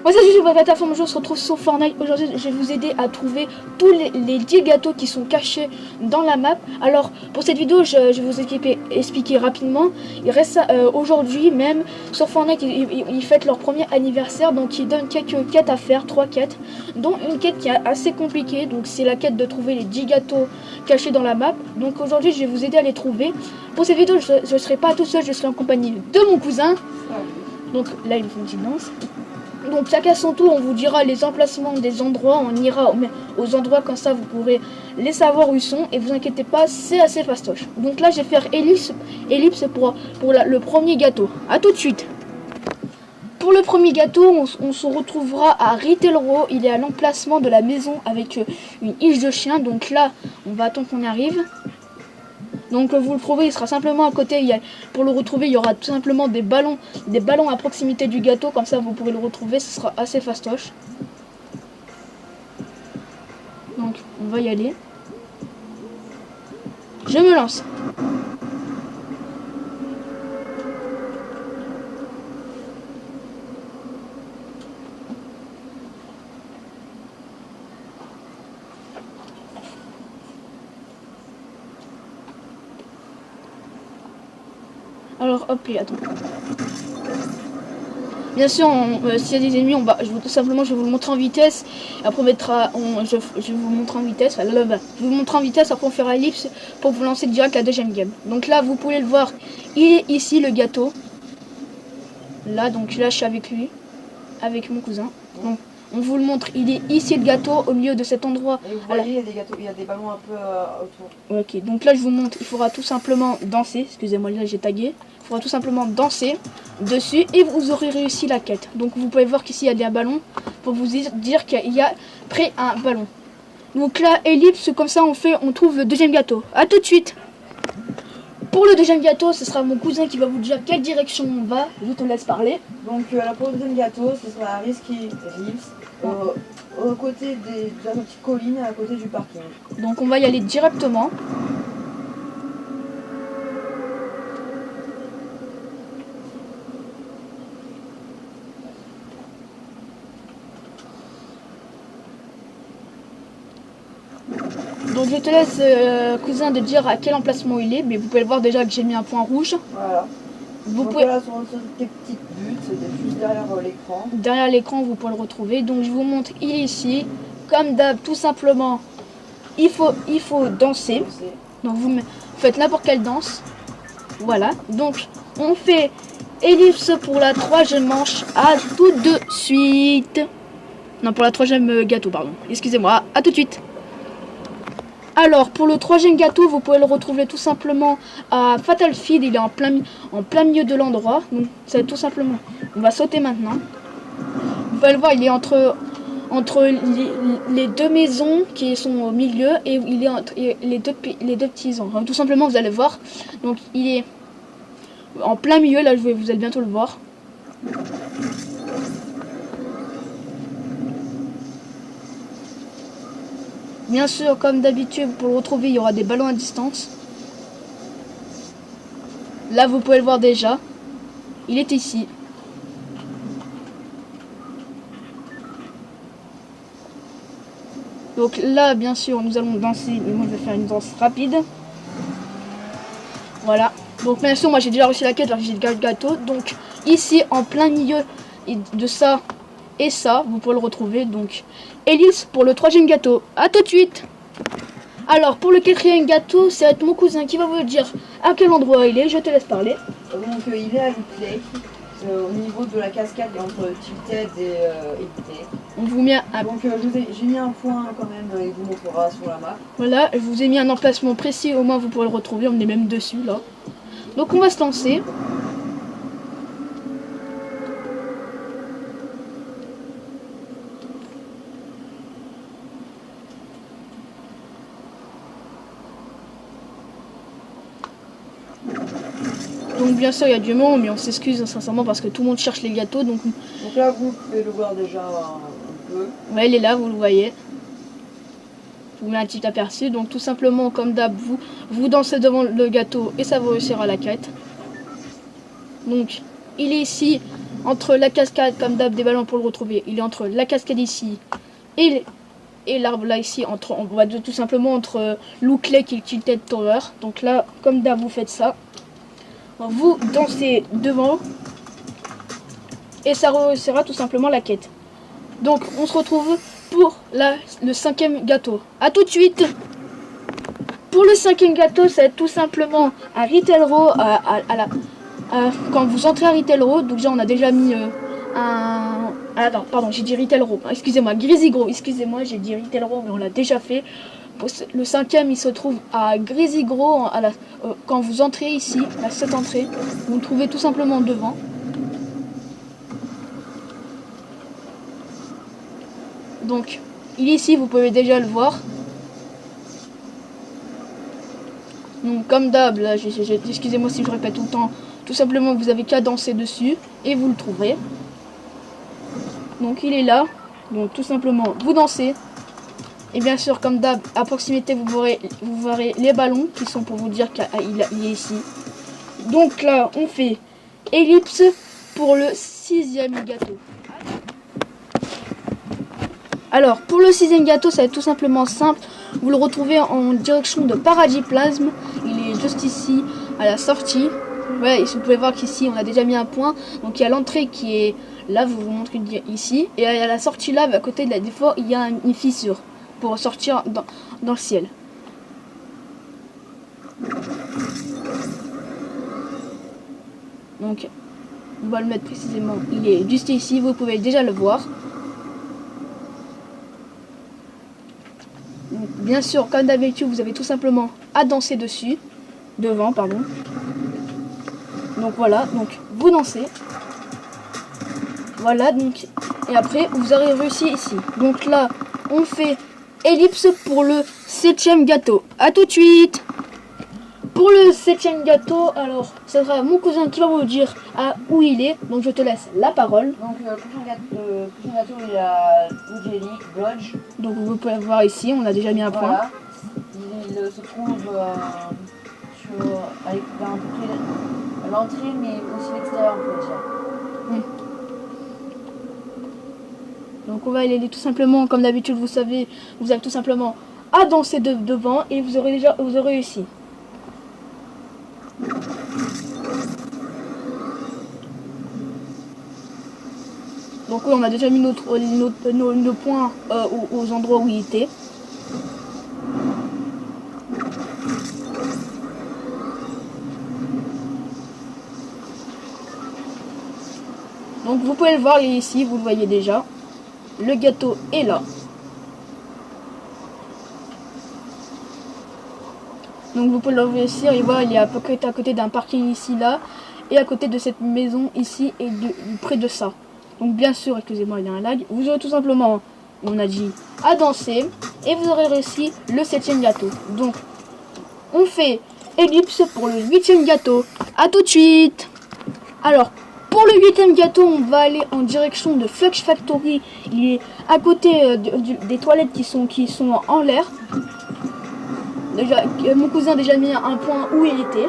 Moi salut, je suis Plateforme, on se retrouve sur Fortnite. Aujourd'hui je vais vous aider à trouver tous les 10 gâteaux qui sont cachés dans la map. Alors pour cette vidéo je vais vous expliquer rapidement. Il reste aujourd'hui même sur Fortnite, ils fêtent leur premier anniversaire. Donc ils donnent quelques quêtes à faire, 3 quêtes. Dont une quête qui est assez compliquée. Donc c'est la quête de trouver les 10 gâteaux cachés dans la map. Donc aujourd'hui je vais vous aider à les trouver. Pour cette vidéo je ne serai pas tout seul, je serai en compagnie de mon cousin. Donc là ils font une danse. Donc chacun son tour, on vous dira les emplacements des endroits, on ira aux endroits comme ça vous pourrez les savoir où ils sont et vous inquiétez pas, c'est assez fastoche. Donc là je vais faire ellipse pour le premier gâteau. A tout de suite. Pour le premier gâteau, on se retrouvera à Retail Row, il est à l'emplacement de la maison avec une hiche de chien. Donc là on va attendre qu'on arrive. Donc vous le trouvez, il sera simplement à côté. Pour le retrouver, il y aura tout simplement des ballons à proximité du gâteau. Comme ça, vous pourrez le retrouver. Ce sera assez fastoche. Donc, on va y aller. Je me lance. Alors hop, attends. Bien sûr, s'il y a des ennemis, tout simplement je vais vous le montrer en vitesse. Après je vais vous montrer en vitesse. Enfin, là, je vais vous montrer en vitesse. Après on fera ellipse pour vous lancer direct la deuxième game. Donc là, vous pouvez le voir. Il est ici le gâteau. Là, donc là, je suis avec lui, avec mon cousin. Donc, on vous le montre. Il est ici le gâteau au milieu de cet endroit. Et vous voyez, il y a des ballons un peu autour. Ok, donc là je vous montre. Il faudra tout simplement danser. Excusez-moi, là j'ai tagué. Il faudra tout simplement danser dessus et vous aurez réussi la quête. Donc vous pouvez voir qu'ici il y a des ballons pour vous dire qu'il y a près un ballon. Donc là, ellipse, comme ça on trouve le deuxième gâteau. A tout de suite. Pour le deuxième gâteau, ce sera mon cousin qui va vous dire quelle direction on va. Je te laisse parler. Donc là pour le deuxième gâteau, ce sera Risky Hills, au côté de la petite colline, à côté du parking. Donc on va y aller directement. Donc je te laisse cousin de dire à quel emplacement il est, mais vous pouvez le voir déjà que j'ai mis un point rouge. Voilà. Vous donc pouvez... là sur des petites buttes, c'est juste derrière l'écran. Derrière l'écran vous pouvez le retrouver. Donc je vous montre, il est ici. Comme d'hab, tout simplement, il faut danser. Donc vous faites n'importe quelle danse. Voilà. Donc on fait ellipse pour la troisième manche. À tout de suite. Non, pour la troisième gâteau, pardon. Excusez-moi, à tout de suite. Alors, pour le troisième gâteau, vous pouvez le retrouver tout simplement à Fatal Field. Il est en plein milieu de l'endroit. Donc, c'est tout simplement... On va sauter maintenant. Vous pouvez le voir, il est entre les deux maisons qui sont au milieu. Et il est entre les deux petits ans. Tout simplement, vous allez voir. Donc, il est en plein milieu. Là, vous allez bientôt le voir. Bien sûr, comme d'habitude, pour le retrouver, il y aura des ballons à distance. Là, vous pouvez le voir déjà. Il est ici. Donc là, bien sûr, nous allons danser. Mais moi, je vais faire une danse rapide. Voilà. Donc bien sûr, moi, j'ai déjà réussi la quête, alors j'ai le gâteau. Donc ici, en plein milieu de ça et ça, vous pouvez le retrouver. Donc ellipse pour le troisième gâteau. A tout de suite. Alors pour le quatrième gâteau, c'est mon cousin qui va vous dire à quel endroit il est. Je te laisse parler. Donc il est à Lake, au niveau de la cascade entre Tilted et Elite. On vous met donc j'ai mis un point quand même, il vous montrera sur la map. Voilà, je vous ai mis un emplacement précis, au moins vous pourrez le retrouver. On est même dessus là. Donc on va se lancer. Donc bien sûr il y a du monde, mais on s'excuse sincèrement parce que tout le monde cherche les gâteaux. Donc là vous pouvez le voir déjà un peu. Ouais, il est là, vous le voyez. Je vous mets un petit aperçu. Donc tout simplement comme d'hab, vous dansez devant le gâteau et ça vous réussira la quête. Donc il est ici entre la cascade, comme d'hab, des ballons pour le retrouver. Il est entre la cascade ici et l'arbre là ici, on va dire tout simplement entre Loot Lake et Tilted Tower. Donc là, comme d'hab, vous faites ça. Vous dansez devant et ça sera tout simplement la quête. Donc on se retrouve pour le 5e gâteau. A tout de suite. Pour le 5e gâteau, c'est tout simplement un Retail Row quand vous entrez à Retail Row. Donc déjà on a déjà mis non, pardon, j'ai dit Retail Row. Excusez-moi, Greasy Grow. Excusez-moi, j'ai dit Retail Row, mais on l'a déjà fait. Le 5e, il se trouve à Greasy Grow. Quand vous entrez ici, à cette entrée, vous le trouvez tout simplement devant. Donc, il est ici, vous pouvez déjà le voir. Donc, comme d'hab, là, excusez-moi si je répète tout le temps, tout simplement, vous avez qu'à danser dessus et vous le trouverez. Donc, il est là. Donc, tout simplement, vous dansez. Et bien sûr, comme d'hab, à proximité, vous verrez les ballons qui sont pour vous dire qu'il est ici. Donc là, on fait ellipse pour le 6e gâteau. Alors, pour le 6e gâteau, ça va être tout simplement simple. Vous le retrouvez en direction de Paradis Plasme. Il est juste ici, à la sortie. Ouais, et vous pouvez voir qu'ici, on a déjà mis un point. Donc, il y a l'entrée qui est là, vous montrez ici. Et à la sortie là, à côté de la défort, il y a une fissure pour sortir dans le ciel. Donc, on va le mettre précisément. Il est juste ici, vous pouvez déjà le voir. Donc, bien sûr, comme d'habitude, vous avez tout simplement à danser dessus. Devant, pardon. Donc voilà, donc vous dansez. Voilà, donc, et après, vous aurez réussi ici. Donc là, on fait ellipse pour le 7e gâteau. A tout de suite. Pour le 7e gâteau, alors, ce sera mon cousin qui va vous dire où il est. Donc je te laisse la parole. Donc le prochain gâteau, il y a Jelly, Blodge. Donc vous pouvez voir ici, on a déjà mis un point. Voilà. Il se trouve avec à peu près l'entrée, mais aussi l'extérieur, on peut dire. Donc on va y aller tout simplement, comme d'habitude, vous savez, vous avez tout simplement à danser devant et vous aurez réussi. Donc oui, on a déjà mis nos points aux endroits où il était. Donc vous pouvez le voir, il est ici, vous le voyez déjà. Le gâteau est là. Donc vous pouvez le voir ici, et voilà, il est à côté d'un parking ici, là, et à côté de cette maison ici, et près de ça. Donc bien sûr, excusez-moi, il y a un lag. Vous aurez tout simplement, on a dit, à danser, et vous aurez réussi le 7e gâteau. Donc, on fait ellipse pour le 8e gâteau. À tout de suite. Alors, pour le 8e gâteau, on va aller en direction de Flux Factory. Il est à côté des toilettes qui sont en l'air. Déjà, mon cousin a déjà mis un point où il était.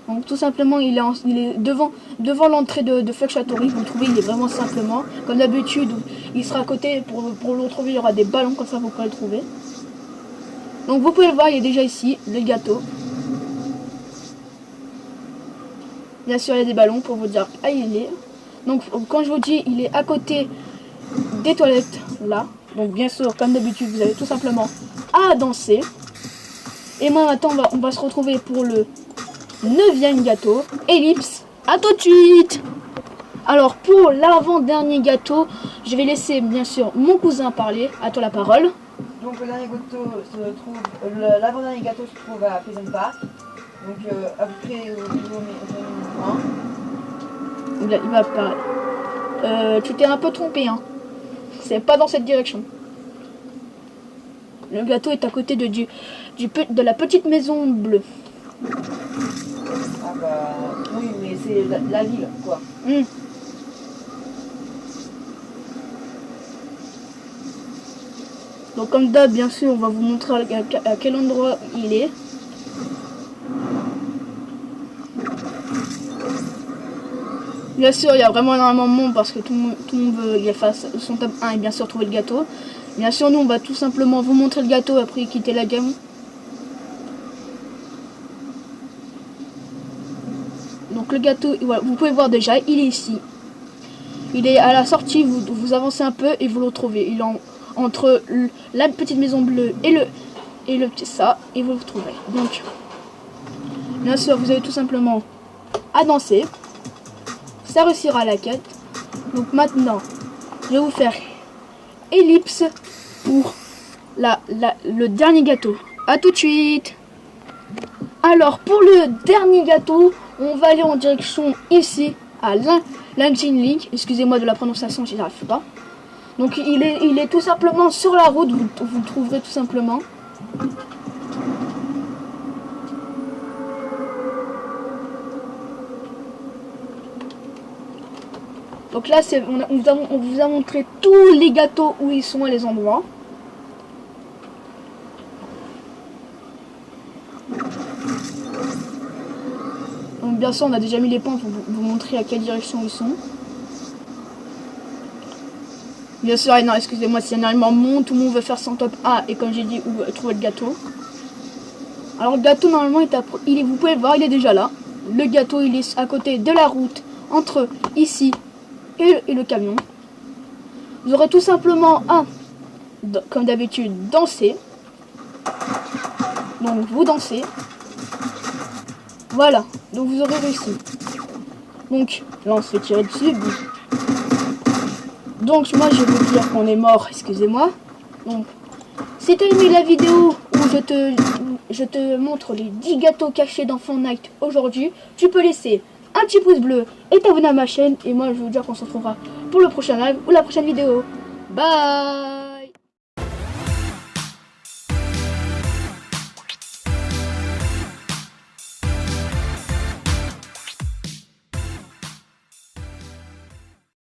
Donc tout simplement, il est devant l'entrée de Flux Factory. Vous le trouvez, il est vraiment simplement. Comme d'habitude, il sera à côté. Pour le retrouver, il y aura des ballons, comme ça vous pourrez le trouver. Donc vous pouvez le voir, il est déjà ici, le gâteau. Bien sûr, il y a des ballons pour vous dire, il est. Donc quand je vous dis, il est à côté des toilettes, là. Donc bien sûr, comme d'habitude, vous avez tout simplement à danser. Et moi maintenant, on va se retrouver pour le 9e gâteau, ellipse. À tout de suite. Alors pour l'avant-dernier gâteau, je vais laisser bien sûr mon cousin parler. À toi la parole. Donc l'avant-dernier gâteau se trouve à Pleasant Park. Donc à peu près au niveau il va parler. Tu t'es un peu trompé, hein. C'est pas dans cette direction. Le gâteau est à côté de la petite maison bleue. Ah bah oui, mais c'est la ville, quoi. Donc comme d'hab, bien sûr, on va vous montrer à quel endroit il est. Bien sûr, il y a vraiment énormément de monde parce que tout le monde veut y faire son top 1 et bien sûr trouver le gâteau. Bien sûr, nous, on va tout simplement vous montrer le gâteau après quitter la game. Donc le gâteau, voilà, vous pouvez voir déjà, il est ici. Il est à la sortie, vous avancez un peu et vous le retrouvez. Il est entre la petite maison bleue et le petit ça, et vous le trouverez. Donc, bien sûr, vous avez tout simplement à danser. Ça réussira la quête. Donc maintenant, je vais vous faire ellipse pour le dernier gâteau. A tout de suite. Alors, pour le dernier gâteau, on va aller en direction ici, à l'Engine Link. Excusez-moi de la prononciation, j'y arrive pas. Donc, il est tout simplement sur la route, vous le trouverez tout simplement. Donc là, on vous a montré tous les gâteaux où ils sont et les endroits. Donc bien sûr, on a déjà mis les points pour vous montrer à quelle direction ils sont. Bien sûr, non, excusez-moi, s'il y a énormément de monde, tout le monde veut faire son top 1 et comme j'ai dit, trouver le gâteau. Alors le gâteau, normalement, vous pouvez le voir, il est déjà là. Le gâteau, il est à côté de la route, entre ici et le camion. Vous aurez tout simplement comme d'habitude, danser. Donc vous dansez. Voilà, donc vous aurez réussi. Donc là on se fait tirer dessus. Donc moi je vais vous dire qu'on est mort, excusez-moi. Donc si tu as aimé la vidéo où je te montre les 10 gâteaux cachés dans Fortnite aujourd'hui, tu peux laisser un petit pouce bleu et t'abonner à ma chaîne. Et moi je vais vous dire qu'on se retrouvera pour le prochain live ou la prochaine vidéo. Bye.